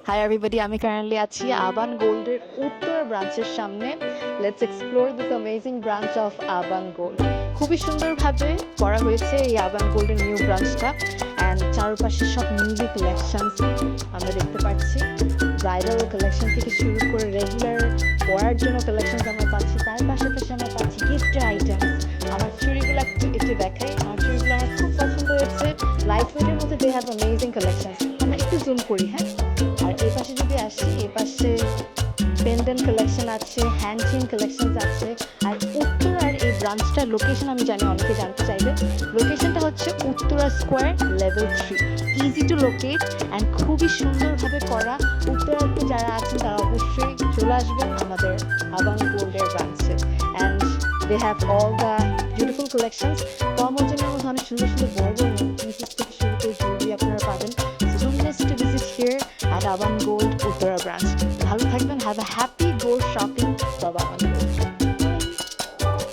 Hi everybody, আমি currently আছি আবান গোল্ডের উত্তর ব্রাঞ্চের সামনে। Let's explore this amazing branch of Aban gold. খুবই সুন্দরভাবে করা হয়েছে এই আবান গোল্ডের নিউ ব্রাঞ্চটা। অ্যান্ড চারপাশে সব মিউজিক কালেকশনস আমরা দেখতে পাচ্ছি। ব্রাইডাল কালেকশন থেকে শুরু করে রেগুলার পরার জন্য কালেকশনস আমরা পাচ্ছি। তার পাশাপাশি আমরা পাচ্ছি গিফটের আইটেমস। আমার চুড়িগুলো একটু দেখাই। আমার চুড়িগুলো আমার খুব পছন্দ হয়েছে। লাইট ওয়েটের মধ্যে দে হ্যাভ অ্যামেজিং কালেকশনস। আমরা একটু জুম করি, হ্যাঁ। আর এই পাশে যদি আসি, এ পাশে পেন্ডেন্ট কালেকশন আছে, হ্যান্ড চেইন কালেকশনস আছে। আর উত্তরার এই ব্রাঞ্চটার লোকেশন আমি জানি অনেকে জানতে চাইবে। লোকেশনটা হচ্ছে Uttara square level 3, easy to locate and খুবই সুন্দরভাবে করা। উত্তরাতে যারা আছেন তারা অবশ্যই চলে আসবেন আমাদের আবান গোল্ডের ব্রাঞ্চে। And they have all the beautiful collections. কম ওজনের মধ্যে অনেক সুন্দর সুন্দর বড় বড় পিসেস থেকে শুরু করে জুয়েলারি আপনারা পাবেন। So don't miss to visit here at Avan Gold Uttara branch. ভালো থাকবেন, have a happy gold shopping.